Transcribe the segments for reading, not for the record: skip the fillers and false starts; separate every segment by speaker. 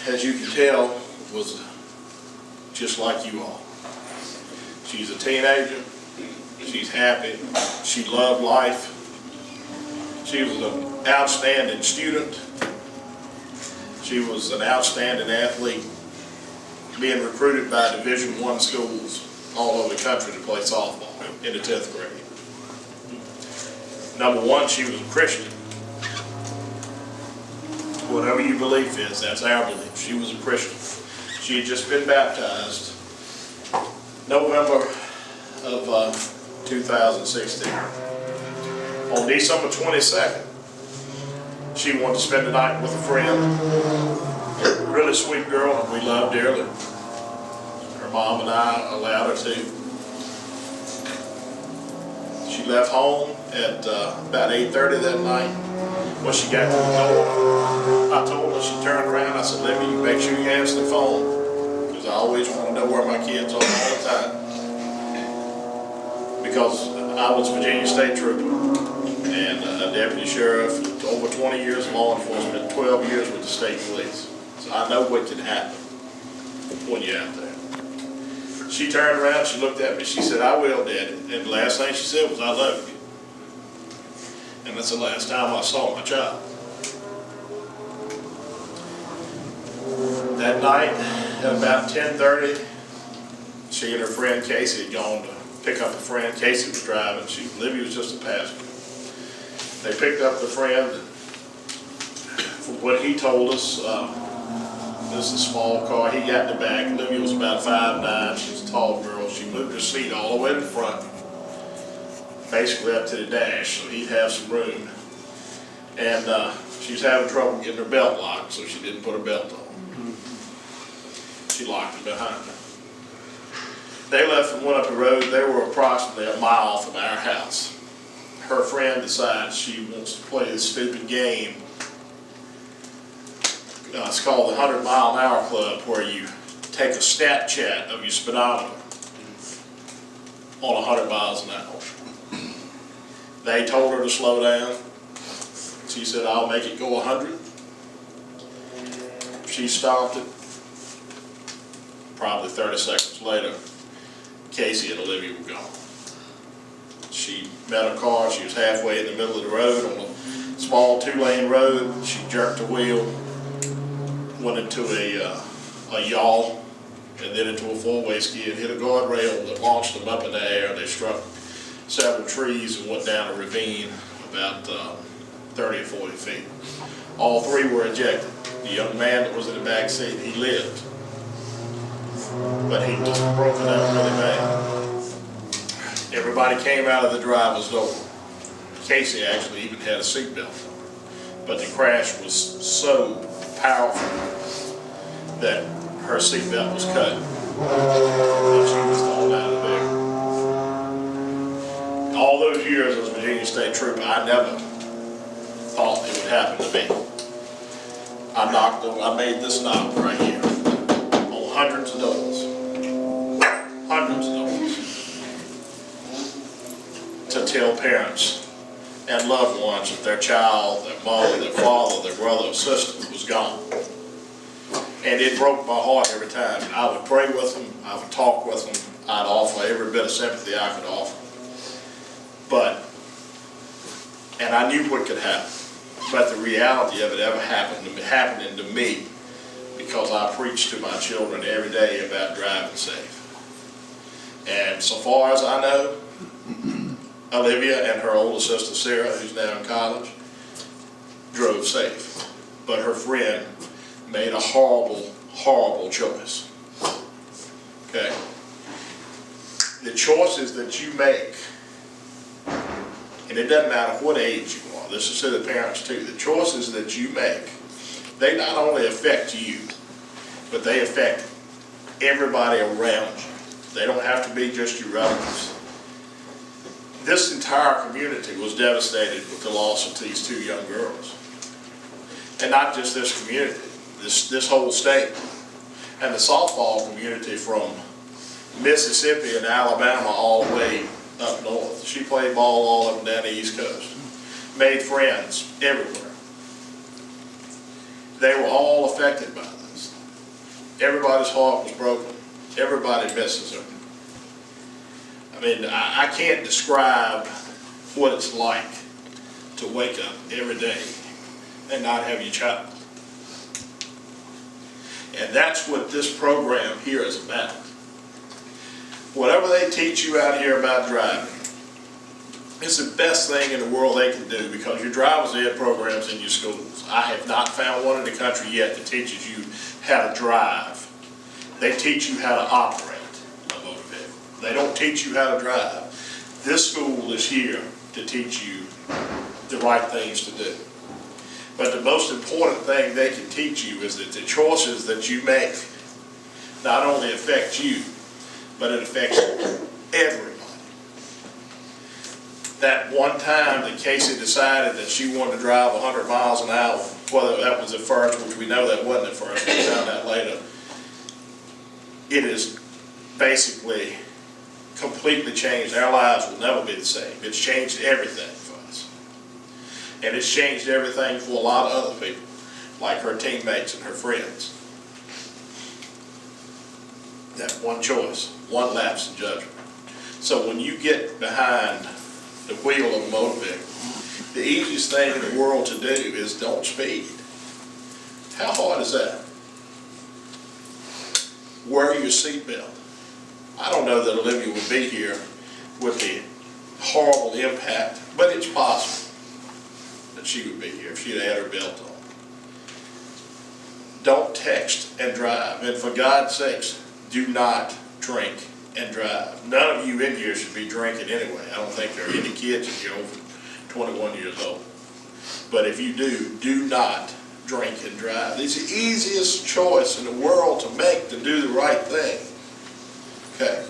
Speaker 1: as you can tell, was just like you all. She's a teenager. She's happy. She loved life. She was an outstanding student. She was an outstanding athlete, being recruited by Division I schools all over the country to play softball in the 10th grade. Number one, she was a Christian. Whatever your belief is, that's our belief. She was a Christian. She had just been baptized November of 2016. On December 22nd, she wanted to spend the night with a friend. A really sweet girl, and we loved dearly. Her mom and I allowed her to. She left home at about 8:30 that night. When she got to the door, I told her, she turned around, I said, "Olivia, you make sure you answer the phone, because I always want to know where my kids are all the time." Because I was a Virginia State Trooper and a deputy sheriff, over 20 years in law enforcement, 12 years with the state police. So I know what can happen when you're out there. She turned around, she looked at me, she said, "I will, Daddy." And the last thing she said was, "I love you." And that's the last time I saw my child. That night, at about 10:30, she and her friend Casey had gone to pick up a friend. Casey was driving, Olivia was just a passenger. They picked up the friend. From what he told us, this is a small car. He got in the back. Olivia was about 5'9". She was a tall girl. She moved her seat all the way to the front, basically up to the dash, so he'd have some room. And she was having trouble getting her belt locked, so she didn't put her belt on. She locked it behind her. They left and went up the road. They were approximately a mile from our house. Her friend decides she wants to play this stupid game. It's called the 100-mile-an-hour club, where you take a Snapchat of your speedometer on 100 miles an hour. They told her to slow down. She said, "I'll make it go 100. She stopped it. Probably 30 seconds later, Casey and Olivia were gone. She met a car. She was halfway in the middle of the road on a small 2-lane road. She jerked the wheel, went into a yaw, and then into a 4-way skid, hit a guardrail that launched them up in the air. They struck several trees and went down a ravine about 30 or 40 feet. All three were ejected. The young man that was in the back seat, he lived, but he was broken up really bad. Everybody came out of the driver's door. Casey actually even had a seatbelt on, but the crash was so powerful that her seatbelt was cut and she was thrown out of there. All those years as a Virginia State Trooper, I never thought it would happen to me. I made this knock right here on hundreds of doors. Hundreds of doors. To tell parents and loved ones that their child, their mother, their father, their brother or sister was gone. And it broke my heart every time. I would pray with them, I would talk with them, I'd offer every bit of sympathy I could offer. And I knew what could happen. But the reality of it ever happening to me, because I preach to my children every day about driving safe. And so far as I know, Olivia and her older sister Sarah, who's now in college, drove safe. But her friend made a horrible, horrible choice. Okay? The choices that you make, and it doesn't matter what age you are, this is to the parents too, the choices that you make, they not only affect you, but they affect everybody around you. They don't have to be just your relatives. This entire community was devastated with the loss of these two young girls. And not just this community, this whole state. And the softball community from Mississippi and Alabama all the way up north. She played ball all up and down the East Coast. Made friends everywhere. They were all affected by this. Everybody's heart was broken. Everybody misses her. I mean, I can't describe what it's like to wake up every day and not have your child. And that's what this program here is about. Whatever they teach you out here about driving, it's the best thing in the world they can do, because your driver's ed programs in your schools. I have not found one in the country yet that teaches you how to drive. They teach you how to operate a motor vehicle. They don't teach you how to drive. This school is here to teach you the right things to do. But the most important thing they can teach you is that the choices that you make not only affect you, but it affects everybody. That one time that Casey decided that she wanted to drive 100 miles an hour, whether that was at first, which we know that wasn't at first, we found out later, it has basically completely changed. Our lives will never be the same. It's changed everything for us. And it's changed everything for a lot of other people, like her teammates and her friends. That one choice, one lapse in judgment. So when you get behind the wheel of a motor vehicle, the easiest thing in the world to do is don't speed. How hard is that? Wear your seatbelt. I don't know that Olivia would be here with the horrible impact, but it's possible that she would be here if she'd had her belt on. Don't text and drive, and for God's sakes, do not drink and drive. None of you in here should be drinking anyway. I don't think there are any kids in here over 21 years old. But if you do, do not drink and drive. It's the easiest choice in the world to make, to do the right thing. Okay?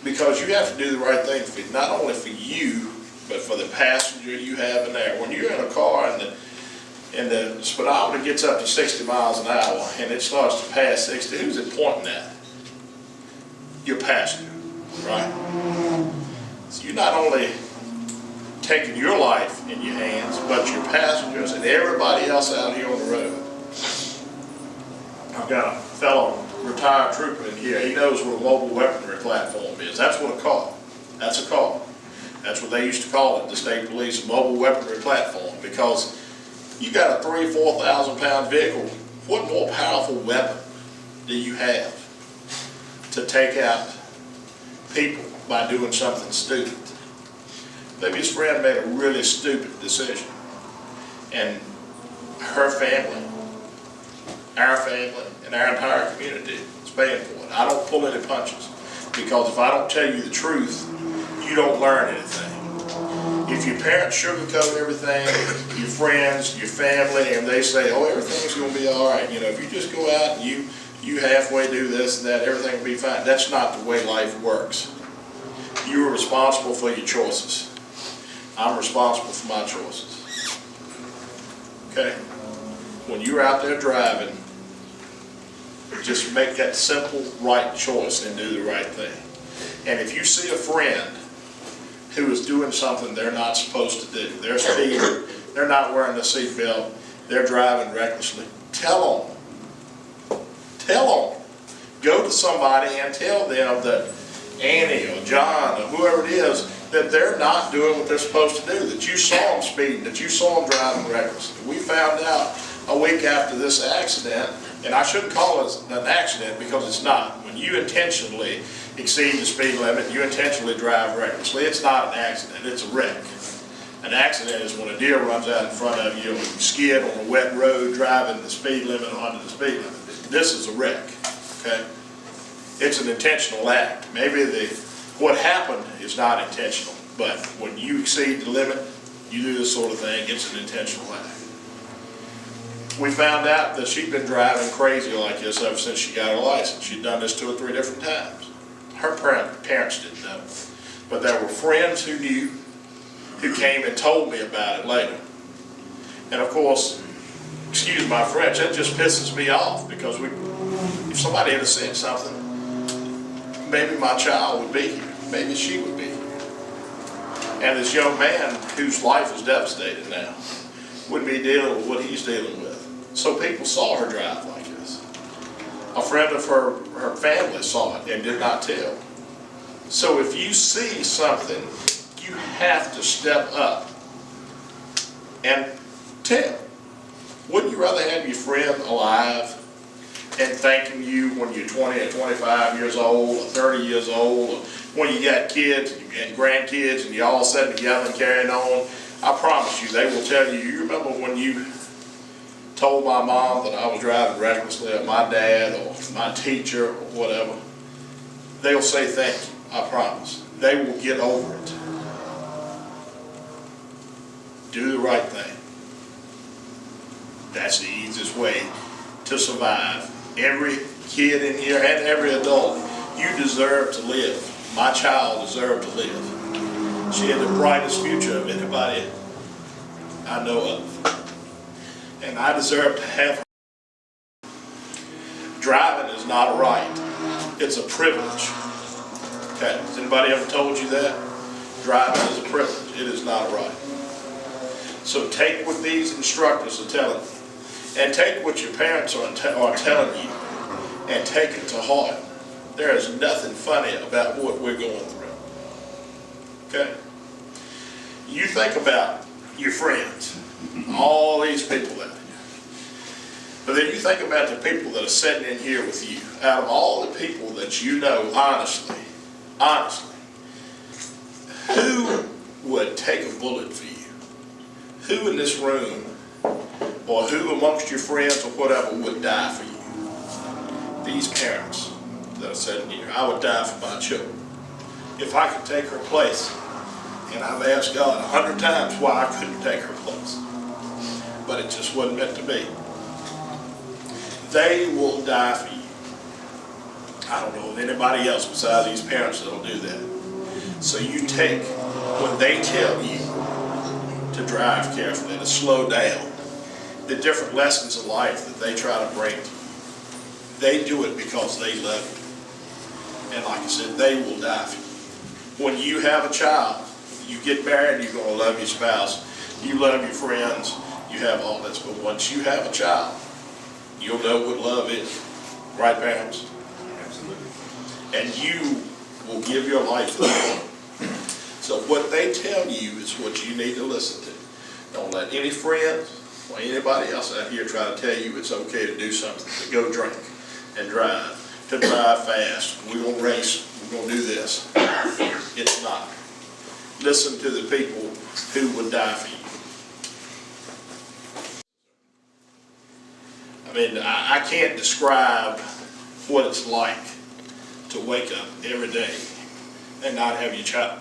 Speaker 1: Because you have to do the right thing for not only for you, but for the passenger you have in there. When you're in a car and the speedometer gets up to 60 miles an hour and it starts to pass 60, who's it pointing at? Your passenger, right? So you're not only taking your life in your hands, but your passengers and everybody else out here on the road. I've got a fellow retired trooper in here. He knows what a mobile weaponry platform is. That's what a car. That's a car. That's what they used to call it, the state police, a mobile weaponry platform, because you got a 3,000 or 4,000 pound vehicle. What more powerful weapon do you have to take out people by doing something stupid? Maybe his friend made a really stupid decision, and her family, our family, and our entire community is paying for it. I don't pull any punches, because if I don't tell you the truth, you don't learn anything. If your parents sugarcoat everything, your friends, your family, and they say, oh, everything's going to be all right. You know, if you just go out and you halfway do this and that, everything will be fine. That's not the way life works. You are responsible for your choices. I'm responsible for my choices. Okay? When you're out there driving, just make that simple right choice and do the right thing. And if you see a friend who is doing something they're not supposed to do, they're speeding, they're not wearing the seatbelt, they're driving recklessly, tell them. Tell them. Go to somebody and tell them that Annie or John or whoever it is, that they're not doing what they're supposed to do, that you saw them speeding, that you saw them driving recklessly. We found out a week after this accident, and I shouldn't call it an accident because it's not. When you intentionally exceed the speed limit, you intentionally drive recklessly, it's not an accident, it's a wreck. An accident is when a deer runs out in front of you and you skid on a wet road driving the speed limit under the speed limit. This is a wreck, okay? It's an intentional act. Maybe what happened is not intentional, but when you exceed the limit, you do this sort of thing, it's an intentional act. We found out that she'd been driving crazy like this ever since she got her license. She'd done this 2 or 3 different times. Her parents didn't know, but there were friends who knew, who came and told me about it later. And of course, excuse my French, that just pisses me off, because if somebody had said something, maybe my child would be here, maybe she would be here. And this young man whose life is devastated now would be dealing with what he's dealing with. So people saw her drive like this. A friend of her family saw it and did not tell. So if you see something, you have to step up and tell. Wouldn't you rather have your friend alive and thanking you when you're 20 or 25 years old or 30 years old, or when you got kids and grandkids and you're all sitting together and carrying on? I promise you, they will tell you, you remember when you told my mom that I was driving recklessly, or my dad, or my teacher, or whatever? They'll say thank you, I promise. They will get over it. Do the right thing. That's the easiest way to survive. Every kid in here and every adult, you deserve to live. My child deserved to live. She had the brightest future of anybody I know of. And I deserve to have her. Driving is not a right. It's a privilege. Okay, has anybody ever told you that? Driving is a privilege. It is not a right. So take what these instructors are telling you, and take what your parents are telling you, and take it to heart. There is nothing funny about what we're going through. Okay? You think about your friends, all these people out here. But then you think about the people that are sitting in here with you. Out of all the people that you know, honestly, who would take a bullet for you? Who in this room, or who amongst your friends or whatever, would die for you? These parents that are sitting here. I would die for my children. If I could take her place, and I've asked God 100 times why I couldn't take her place, but it just wasn't meant to be. They will die for you. I don't know of anybody else besides these parents that will do that. So you take when they tell you to drive carefully, to slow down, the different lessons of life that they try to bring to you. They do it because they love you. And like I said, they will die for you. When you have a child, you get married, you're going to love your spouse, you love your friends, you have all this. But once you have a child, you'll know what love is. Right, parents?
Speaker 2: Absolutely.
Speaker 1: And you will give your life to them. So what they tell you is what you need to listen to. Don't let any friends or anybody else out here try to tell you it's okay to do something, to go drink and drive, to drive fast. We're going to race, we're going to do this. It's not. Listen to the people who would die for you. I mean, I can't describe what it's like to wake up every day and not have your child